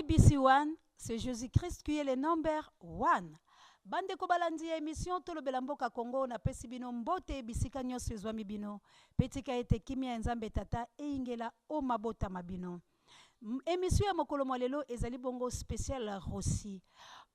ABC One, c'est Jésus-Christ qui est le number one. Bande ko balandi émission tolobela mboka Congo na pesi bino mbote bisika nyonso ezwami bino. Petika ete kimia nzambe tata eingela o mabota mabino. Émission ya mokolo lelo ezali bongo spécial Rossi.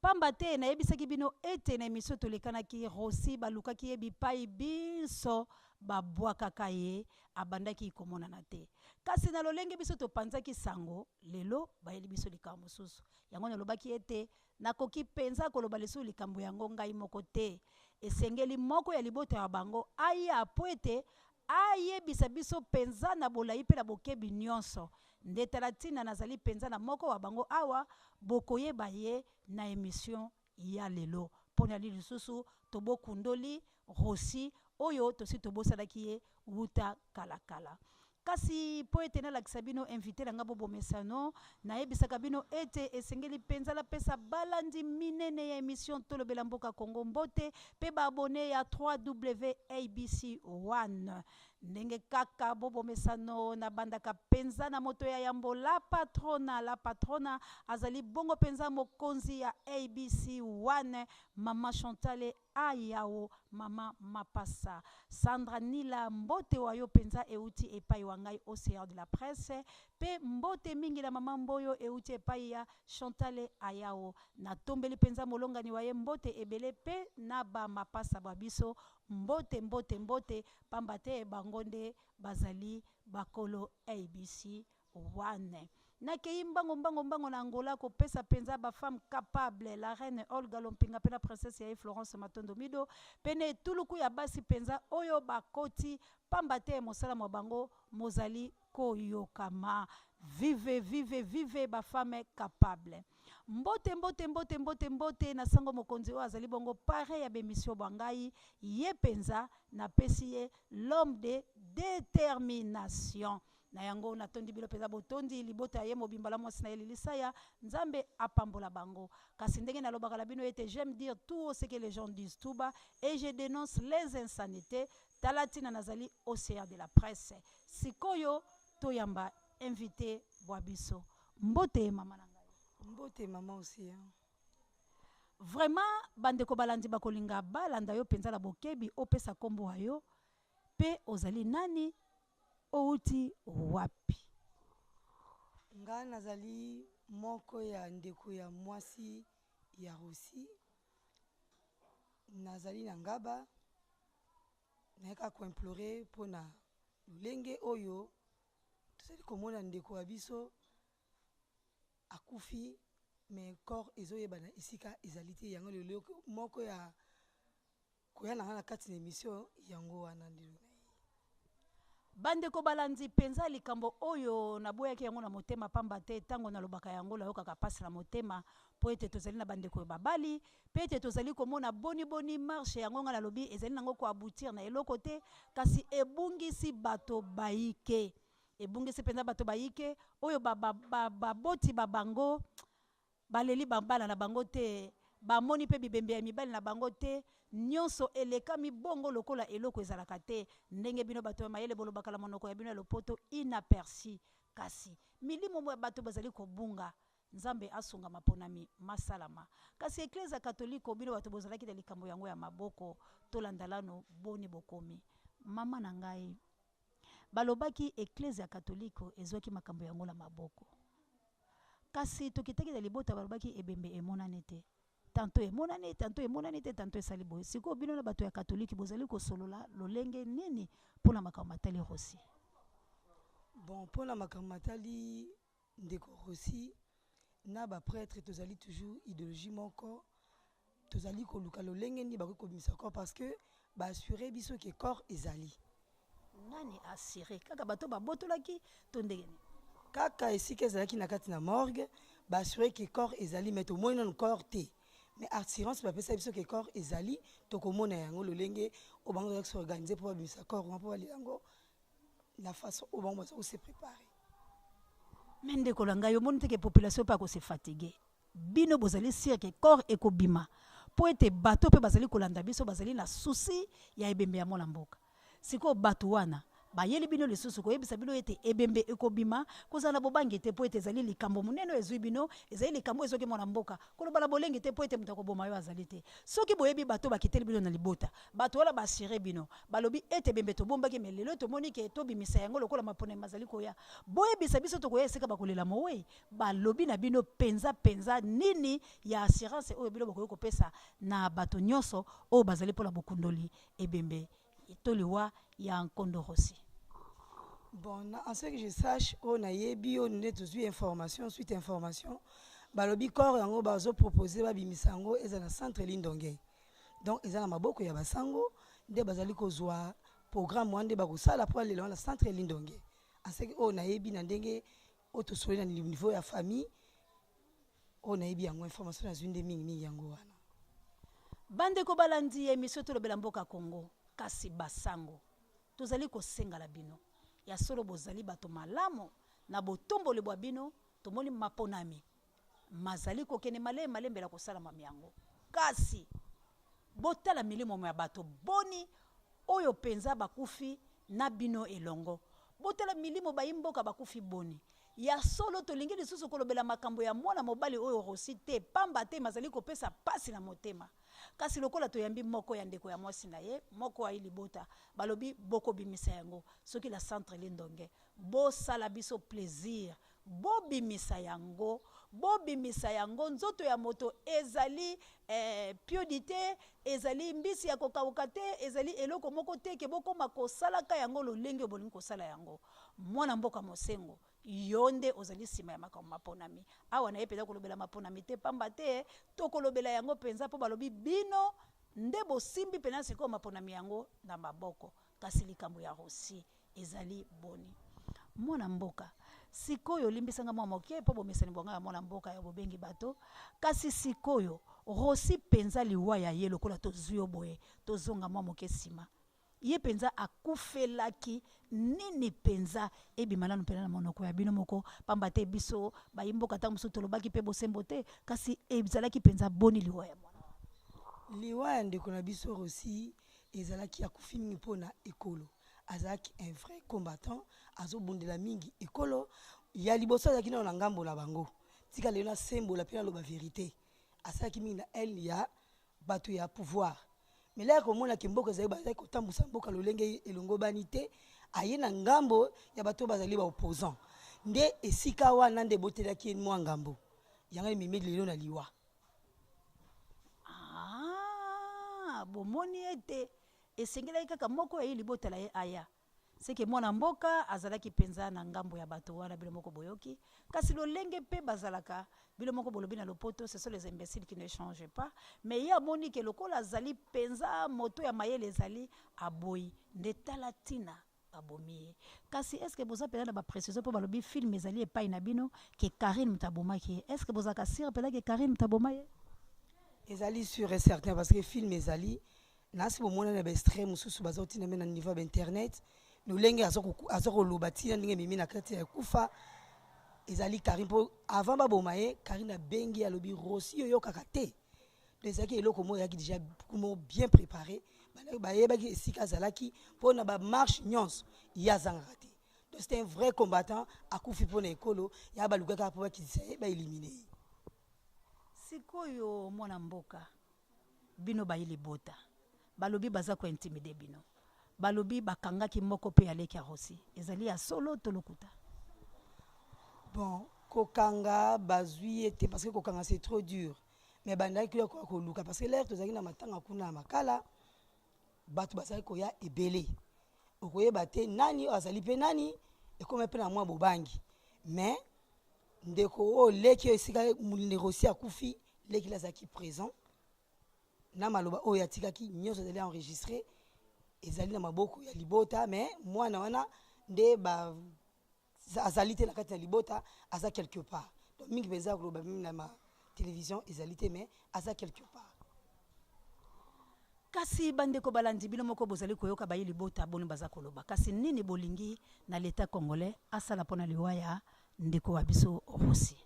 Pamba te na yebisaki bino ete na émission tolekanaki Rossi balukaki yebi pai biso babwakaka ye abandaki komona na te. Kasi na lolenge biso topanzaki sango lelo bayeli biso likambo mosusu. Yango nalobaki ete nakoki penza koloba lesu likambo yango ngai moko te. Esengeli moko ya libota ya bango aya po ete ayebisa biso penza na bolai mpe na bokebi nyonso. Ndetala tina nazali penza na moko wa bango awa bokoyeba ye na émission ya lelo. Pona li lisusu tobo kundoli Rossi oyo tosi tobosalaki ye wuta kalakala. Kasi po ete na lakisa bino invité na nga bobo mesano na yebisaka bino ete esengeli penza la pesa balandi minene ya émission tolobela mboka Congo mbote pe ba abonné ya 3W ABC One. Ndenge kaka bobo mesano na bandaka penza na moto ya yambo la patrona azali bongo penza mokonzi ya ABC One mama Chantale Ayao mama Mapasa Sandra Nila mbote wayo penza euti epai wangai Océan de la Presse pe mbote mingi na mama mboyo euti epai ya Chantale Ayao na tombeli penza molongani waye mbote ebele pe na ba Mapasa babiso mbote pambate bangonde bazali bakolo ABC One. Na kei mbango na Angola ko pesa penza ba femme capable la reine Olga Lompinga pe la princesse ya Florence Matondo Mido pene tuluku ya basi penza oyo bakoti pambate mosala mo bango mozali koyokama vive ba femme capable. Mbote na sango mokonzi o azali bongo pare ya bemission bangai ye penza na pesi ye l'homme de détermination na yango na tondi bilo penza botondi libota ye mobimbala mwasi na Elisaya nzambe apambola bango kasi ndenge na lobaka la bino ete j'aime dire tout ce que les gens disent tout bas et je dénonce les insanités talatina nazali Océan de la Presse sikoyo toyamba invité boabiso mbote mama nanga mbote mama aussi hein. Vraiment bande ko balandi bakolinga balanda yo penza la bokebi opesa kombo ayo pe ozali nani outi wapi nga nazali moko ya ndeko ya mwasi ya Rossi nazali na ngaba naeka ko implorer pona lolenge oyo tozali komona ndeko ya biso akufi mais corps ezoyeba na isika ezalite yango lelo moko ya koya na kati na émission yango wana ndilo bande ko balandi penza likambo oyo na boyaki yango na motema pamba te tango na lobaka yango la yokaka pasi na motema po ete tozali na bande ko babali pe ete tozali komona boni marche yango nga na lobi ezali nango ko aboutir na eloko te kasi ebungisi bato baike ebungisi penza bato baike oyo baboti babango baleli bambala na bango te bamoni pe bibembe ya mibali na bango te nyonso eleka mibongo lokola eloko ezalaka te ndenge bino bato ya mayele bolobaka la monoko ya bino ya lopoto inaperçu kasi milimo ya bato bazali kobunga nzambe asunga maponami masalama kasi eklezia katolike bino bato bozalaki na likambo yango ya maboko tolandalano boni bokomi mama na ngai balobaki eklezia katolike ezwaki makambo yango na maboko kasi tokitaki na libota balobaki ebembe emonani te tanto emonani te tanto esali boye siko bino na bato ya katolike bozali kosolola lolenge nini mpona makambo matali Rossi bon mpona makambo matali ndeko Rossi na baprêtre tozali toujours idéologie moko tozali koluka lolenge nini bakoki kobimisa corps parce que baassuré biso ke corps ezali nani assuré kaka bato babotolaki to ndenge kaka esika ezalaki na kati na morgue baassuré ke corps ezali mais tomoni nano corps te mais assurance bapesa biso ke corps ezali tokomona yango lolenge o bango bazali s'organiser mpo babimisa corps mpo balia yango na façon o bango bazali kose préparer mais ndeko na ngai omoni teke population mpe akose fatigue bino bozali sire ke corps ekobima po ete bato mpe bazali kolanda biso bazali na susi ya ebembe ya mwana mboka sikoyo bato wana bayeli bino lisusu koyebisa bino ete ebembe ekobima kozala bobangi te po ete ezali likambo monene ezwi bino ezali likambo ezoki mwana mboka koloba na bolengi te po ete moto akoboma yo azali te soki boyebi bato bakiteli bino na libota bato wana basire bino balobi ete ebembe tobombaki me lelo tomoni ke tobimisa yango lokola mapona mazali koya boyebisa biso tokoya esika bakolela mowe balobi na bino penza nini ya assurance oyo bino bokoki kopesa na bato nyonso oyo bazali mpona bokundoli ebembe toliwa ya nkondo rosi. Bon, en ce que je sache, on a yebi, on a tous information, suite information. Balobi corps yango bazo proposer ba bimisango eza na centre Lindonge. Donc eza na maboko ya basango nde bazali kozwa programme wande bakosala pour aller dans la centre Lindonge. En ce que on a yebi na ndenge autosolé na niveau ya famille, on a yebi yango information na zunde mingi yango wana. Bande ko balandi émission to lobela mboka Congo kasi basango. Tozali kosenga la bino. Ya solo bozali bato malamu na botombole bwa bino tomoni maponami mazali kokene malembe la kosala mamiango kasi botala milimo ya bato boni oyo penza bakufi na bino elongo botala milimo bayimboka bakufi boni ya solo tolingi lisusu kolobela makambo ya mwana mobali oyo rosi te pamba te mazali kopesa pasi na motema kasi lokola toyambi moko ya ndeko ya mwasi na ye moko ayi libota balobi boko bimisa yango soki la centre Lindonge bo sala biso plaisir bo bimisa yango nzoto ya moto ezali piodité ezali mbisi ya kokauka te ezali eloko moko te ke boko makosalaka yango lolenge bolingi kosala yango mwana mboka mosengo yonde ozali sima ya makambo maponami awa na ye peza kolobela maponami te pamba te to kolobela yango penza po balobi bino nde bosimbi pena siko maponami yango na maboko kasi likambo ya rosi ezali boni mwana mboka sikoyo limbisanga mwa moke po bomesani bonga ya mwana mboka ya bobengi bato kasi sikoyo rosi penza liwa ya ye lokola tozuyo boye tozonga mwa moke sima ye penza akufelaki nini penza ebimana mpena na monoko ya bino moko pamba te biso bayimboka ta musu tolobaki pe bosembo te kasi ezalaki penza boni liwa ya mwana liwa ya ndeko na biso rosi ezalaki akufi mingi mpona ekolo azalaki un vrai combattant azobundela mingi ekolo ya liboso azalaki na ngambo na bango tika lelo na sembola mpe naloba vérité asalaki mingi na elle ya bato ya pouvoir mais là komona ke mboka ezali bazali kotambusa mboka lolenge elongo bani te aye na ngambo ya bato bazali ba opposant nde esika wana nde botelaki mwa ngambo yanga ememi lelo na liwa bomoni ete esengelaki kaka moko ya libotela ye aya seke mwana mboka azalaki penza na ngambo ya bato wana bilo moko boyoki kasi lolenge pe bazalaka bilo moko bolobi na lopoto ce sont les imbéciles qui ne changent pas mais ya moni ke lokola azali penza moto ya mayele ezali aboyi nde tala tina abomi kasi est-ce que boza pena na ba précision po balobi film ezali epai na bino ke Karine mutabomaki est-ce que boza kasira pena ke Karine mutabomaki ezali sûr et certain parce que film ezali nasi bomona na ba extrait mususu bazoti na mena niveau ba internet nolenge azoko loba tina ndenge mimi na kati ya kufa ezali Karine po avant baboma ye Karine abengi alobi rosi yo kaka te ezalaki eloko mo yaki déjà bien préparé bayebaki esika azalaki mpona bamarche nyonso ye azangaka te donc c'était un vrai combattant akufi mpona ekolo ya balukaka mpo bakitisa ye baélimine ye sikoyo mwana mboka bino bayili bota balobi baza kointimide bino balobi bakangaki moko pe aleki ya rosi ezali ya solo tolokuta bon kokanga bazwi ete parce que kokanga c'est trop dur mais bandaki ya koluka parce que l'air tozalaki na matanga kuna ya makala bato bazali koya ebele okoyeba te nani azali pe nani ekoma pe na mwa bobangi mais ndeko oyo leki esika molinde rosi akufi leki azalaki présent na maloba oyo atikaki nyonso ezali enregistré ezali na maboko ya libota mais mwana wana nde azali te na kati ya libota aza quelque part donc mingi mpenza koloba mimi na ma télévision ezali te mais aza quelque part kasi bandeko balandi bino moko bozali koyoka bayi libota boni baza koloba kasi nini bolingi na l'état congolais asala mpona liwa ya ndeko wa biso rosi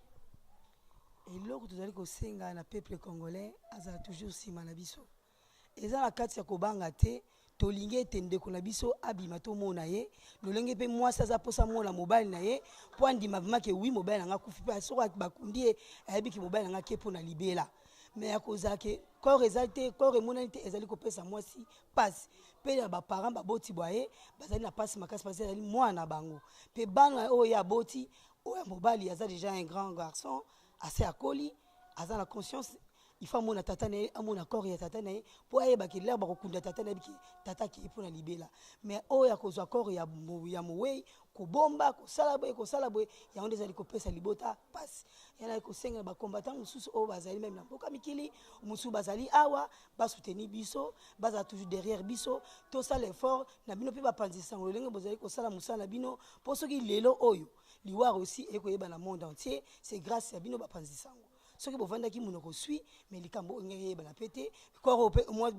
eloko tozali kosenga na peuple congolais azala toujours nsima na biso eza na kati ya kobanga te tolingi ete ndeko na biso abima tomona ye lolenge mpe mwasi aza mposa mona mobali na ye mpo andima vimake wi mobali na nga kufi mpe soki bakundi ye ayebiki mobali na nga ke mpo na libela me akozala ke corps eza te corps emonani te ezali kopesa mwasi pasi mpe na baparent baboti bwa ye bazali na pasi makasi pasi ezali mwana na bango mpe bana oyo aboti oyo mobali aza déjà un grand garçon assez akoli aza na conscience il faut amona tata na ye amona corps ya tata na ye mpo ayebaki lere bakokunda tata na ye biki tata akei mpo na libela mais oyo akozwa corps ya mowei kobomba kosala boye yango nde ezali kopesa libota pasi yana kosenga bakombatant mosusu oyo bazali meme na mboka mikili mosusu bazali awa basoutenir biso bazala toujours derrière biso tosala effort na bino mpe bapanzisango lolenge bozali kosala mosala na bino mpo soki lelo oyo liwar aussi ekoyeba na monde entier c'est grâce ya bino bapanzisango soki bovandaki monoko sui mais likambo ongenge yebana pe te corps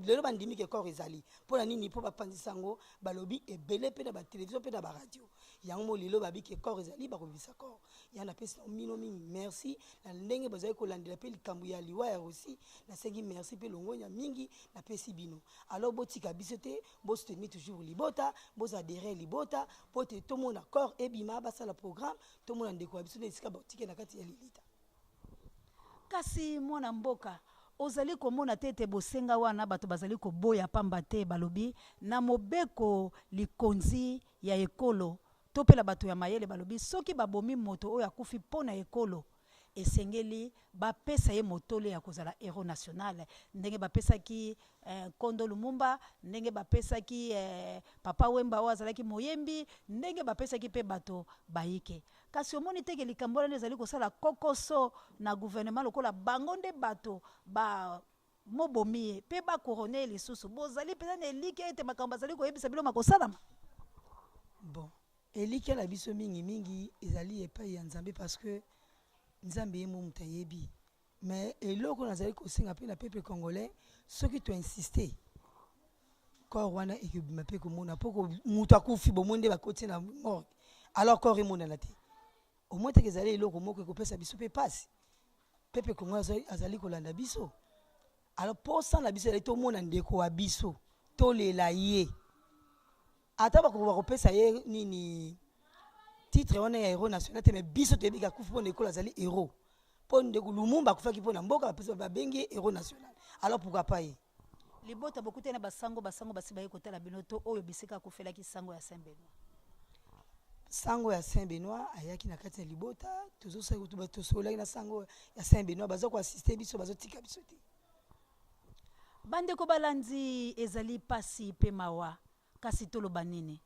lelo bandimi ke corps ezali mpona nini mpo bapanzisa yango balobi ebele mpe na batelevizio mpe na baradio yango mo lelo babi ke corps ezali bakobimisa corps ya napesi na mino mingi merci na ndenge bozali kolandela mpe likambo ya liwa ya aussi nasengi merci mpe longonya mingi napesi bino alors botika biso te bosoutenir toujours libota bozadere libota mpo te tomona corps ebima basala programme tomona ndeko ya biso nde esika botike na kati ya lilita kasi mwana mboka ozali komona te ete bosenga wana bato bazali koboya pamba te balobi na mobeko likonzi ya ekolo topela bato ya mayele balobi soki babomi moto oyo akufi mpo na ekolo esengeli bapesa ye motole ya kozala héros national ndenge bapesaki Kondo Lumumba ndenge bapesaki Papa Wemba oyo azalaki moyembi ndenge bapesaki mpe bato bayike kasi omoni teke likambo wana ezali kosala kokoso na gouvernement lokola bango nde bato ba mobomi ye mpe bakorone lisusu bozali mpenza na elike ete makambo bazali koyebisa bino makosalama bon elike na biso mingi ezali epai ya nzambe parce que nzambe ye mo mutu ayebi mais eloko nazali kosenga mpe na peuple congolais soki toinsiste corps wana ekobima mpe komona mpo mutu akufi bomoi nde bakoti na morgue alors corps emonana te omoi teke ezali eloko moko ekopesa biso mpe pasi peuple congolais azali kolanda biso alors mposa na biso ezali tomona ndeko wa biso tolela ye ata bakopesa ye nini titre wana ya héros national te mais biso toyebiki akufi mpo na ekolo azali héros mpo ndeko Lumumba akufaki mpo na mboka bapesa babengi héros national alors pourquoi pas ye libota bokute na basango basi baye kotala bino to oyo bisika akufelaki sango ya Saint Benoît sango ya Saint Benoît ayaki na kati ya libota tosolaki na sango ya Saint Benoît baza koasiste biso bazotika biso te bandeko balandi ezali pasi mpe mawa kasi toloba nini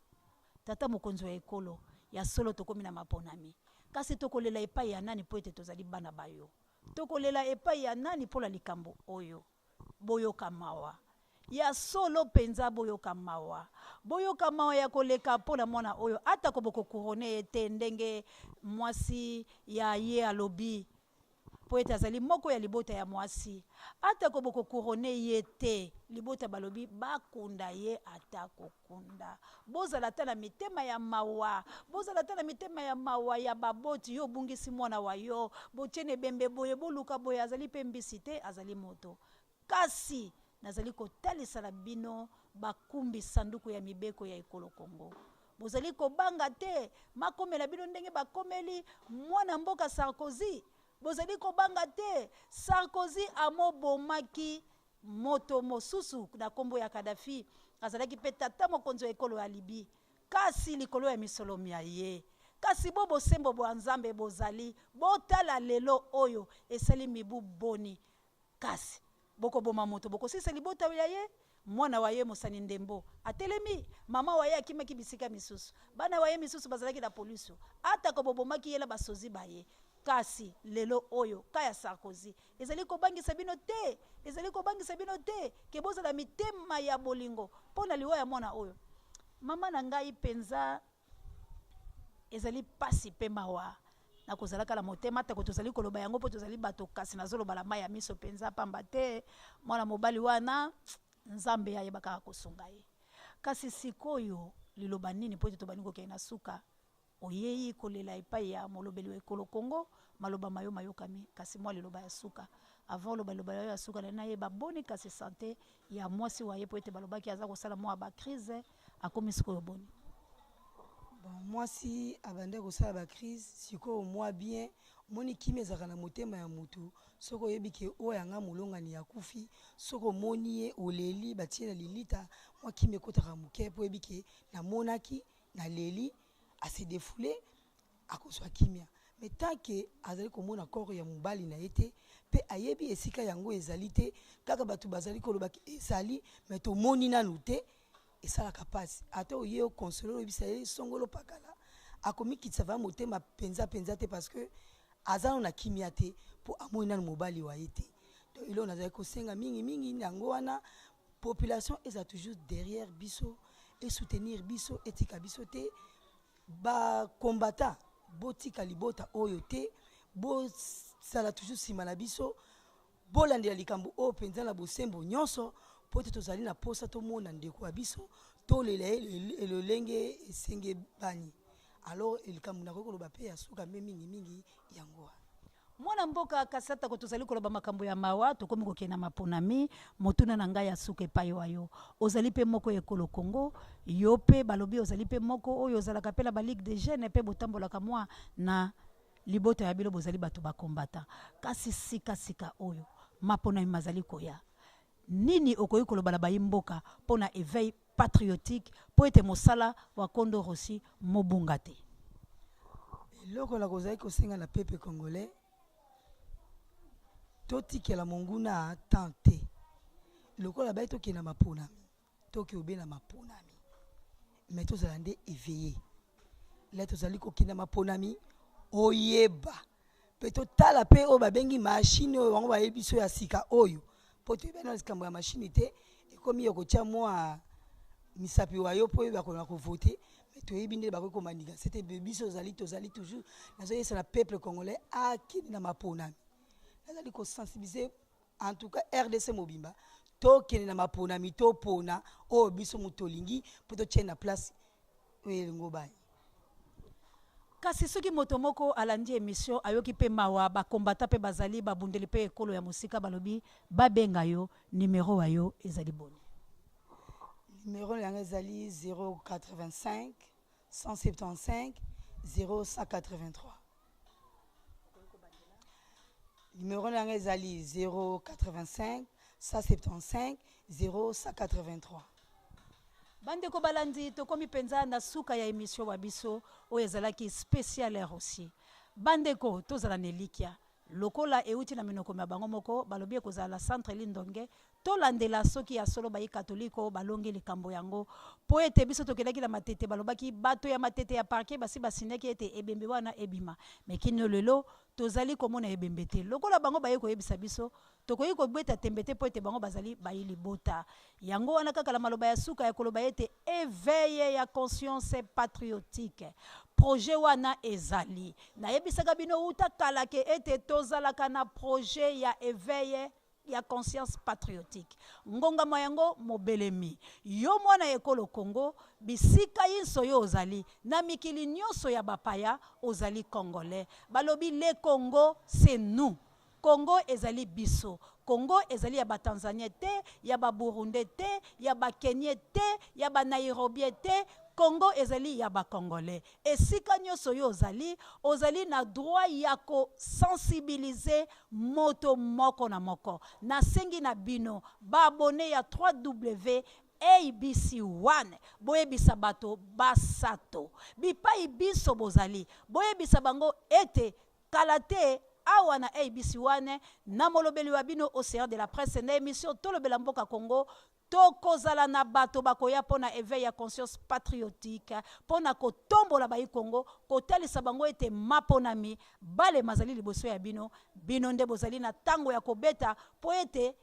tata mokonzi wa ekolo ya solo tokomi na maponami kasi tokolela epai ya nani po ete tozali bana bayo tokolela epai ya nani mpo na likambo oyo boyoka mawa ya solo penza boyoka mawa ya koleka mpo na mwana oyo ata koboko kurone ete ndenge mwasi ya ye alobi po ete azali moko ya libota ya mwasi ata koboko kurone ye te libota balobi bakunda ye ata kokunda bozala ata na mitema ya mawa ya baboti yo bungisi mwana wa yo botiene bembe boye boluka boye azali pe mbisi te azali moto kasi nazali kotalisa na bino bakumbi sanduku ya mibeko ya ekolo Kongo bozali kobanga te makomela bino ndenge bakomeli mwana mboka Sarkozy bozali kobanga te Sarkozy amobomaki moto mosusu na kombo ya Kadhafi azalaki pe tata mokonzi wa ekolo ya Libi kasi likolo ya misolomi ya ye kasi bosembo bwa nzambe bozali botala lelo oyo esali mibu boni kasi bokoboma moto bokosisa libota ya ye mwana wa ye Mosani Ndembo atelemi mama wa ye akimaki bisika misusu bana wa ye misusu bazalaki na polisu ata kobomaki yela basozi baye kasi lelo oyo kaya Sarkozy ezali kobangisa bino te ke bozala mitema ya bolingo pona liwa ya mwana oyo mama na ngai penza ezali pasi pe mawa na kozala kala motema ta ko tozali koloba yango po tozali bato kasi nazolo bala mai ya miso penza pamba te mwana mobali wana nzambe ya yebaka kosunga ye kasi sikoyo liloba nini po tobani kokena suka oyei kolela epai ya molobeli wa ekolo Kongo maloba mayo mayokami kasi mwa liloba ya suka avant loba ya suka na ye baboni kasi santé ya mwasi wa ye po ete balobaki aza kosala mwa ba crise akomi sikoyo boni. Bon, mwasi abande kosala ba crise sikoyo mwa bien moni kimi ezalaka na motema ya mutu soko oyebi ke oyo anga molongani ya kufi soko omoni ye oleli batie na lilita mwa kimi ekotaka moke po oyebi ke namonaki na leli ase defoule akozwa kimia mais tant ke azali komona corps ya mobali na ye te mpe ayebi esika yango ezali te kaka bato bazali kolobaki ezali mais tomoni nanu te esalaka pasi ata oye okonsole oyebisa ye songolo pakala akomikitisa va motema penza te parce que aza na kimia te mpo amoni nanu mobali wa ye te donc ilo nazali kosenga mingi yango wana population eza toujours derrière biso et soutenir biso etika biso te bacombattant botika libota oyo te bosala toujours nsima na biso bolandela likambo oyo mpenza na bosembo nyonso po ete tozali na posa tomona ndeko ya biso tolela ye lolenge esenge bani alors likambo nakoki koloba mpe ya suka mpe mingi yango mwana mboka kasi atako tozali koloba makambo ya mawa tokomi kokenda maponami motuna na ngai ya suka epai wayo ozali mpe moko ekolo Congo yo mpe balobi ozali mpe moko oyo ozalaka mpe na baligue de jeune mpe botambolaka mwa na libota ya bilo bozali bato bakombata kasi sika oyo maponami mazali koya nini okoki koloba na bayimboka mpona éveil patriotique po ete mosala wa Kondo Rossi mobunga te eloko na kozali kosenga na peuple congolais totikela monguna temps te lokola bai tokenda maponami toki obe na maponami mais tozala nde éveillé la tozali kokenda maponami oyeba mpe totala mpe oyo babengi machine oyo bango bayebi biso ya sika oyo mpo toyeba na likambo ya machine te ekomi ya kotia mwa misapi wa yo mpo oyo bakona kovote mais toyebi nde bakoki komandika sete biso tozali toujours nazoyesa na peuple congolais akende na maponami nazali kosensibiliser en tout cas RDC mobimba tokende na maponami topona oyo biso moto olingi mpo totie na place oyo elingo bani kasi soki moto moko alandi émission ayoki mpe mawa bakombata mpe bazali babundeli mpe ekolo ya mosika balobi babenga yo numero wa yo ezali boni numero yango ezali 085 175 0183 numéro yango ezali 085 175 0183 bandeko balandi tokomi mpenza na suka ya émission wa biso oyo ezalaki spécial aussi bandeko tozala na elikya lokola euti na minoko ya bango moko balobi ekozala centre lindonge tolandela soki ya solo bayi katoliko balongi likambo yango po ete biso tokelaki na matete balobaki bato ya matete ya parke basi basineki ete ebembe wana ebima mekino lelo tozali komona ebembe te lokola bango bayi koyebisa biso tokoki kobeta tembe te po ete bango bazali bayi libota yango wana kaka la maloba ya suka ya koloba ete éveil ya conscience patriotique projet wana ezali nayebisaka bino uta kalake ete tozalaka na projet ya éveil ya conscience patriotique ngongama yango mobelemi yo mwana ekolo Congo bisika yinso yo ozali na mikili nyonso ya bapaya ozali congolais balobi le Congo c'est nous Congo ezali biso Congo ezali ya ba Tanzania te ya ba Burundi te ya ba Kenya te ya ba Nairobi te Congo ezali ya ba Congolais esika nyonso yo ozali na droit ya ko sensibiliser moto moko na moko na sengi na bino ba abonné ya 3W ABC1 boyebisa bato basato bipai biso bozali boyebisa bango ete kalate awa na ABC1 na molobeli wa bino Océan de la Presse na émission tolobela mboka Congo tokozala na bato bakoya pona éveil ya conscience patriotique pona kotombola bayi Congo kotalisa bango ete maponami bale mazali liboso ya bino nde bozali na tango ya kobeta po ete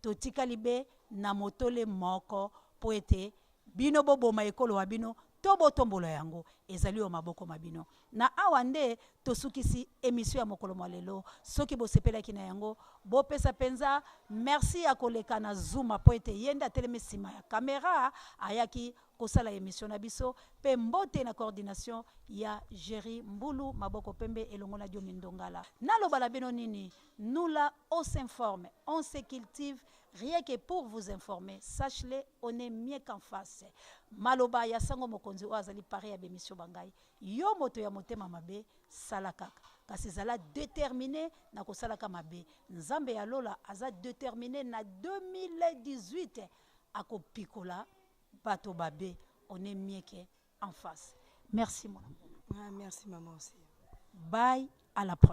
totikali be na motole moko po ete bino boboma ekolo wa bino to botombola yango ezali o maboko mabino. Na awa nde tosukisi émission ya mokolo mwa lelo. Soki bosepelaki na yango bopesa penza merci ya koleka na Zoom po ete yenda telemi sima ya caméra ayaki kosala émission na biso pe mbote na coordination ya Jerry Mbulu maboko pembe elongo na Dio Mindongala. Naloba la bino nini? Nous là on s'informe, on se cultive. Rien que pour vous informer, sachez-le, on est mieux qu'en face. Maloba ya sango mokonzi o azali pare ya bemission bangai. Yo moto ya motema mabe salakaka. Kasi zala déterminé na kosalaka mabe. Nzambe ya lola aza déterminé na 2018 ako pikola bato babe. On est mieux qu'en face. Merci mon amour. Ah, merci maman aussi. Bye, à la prochaine.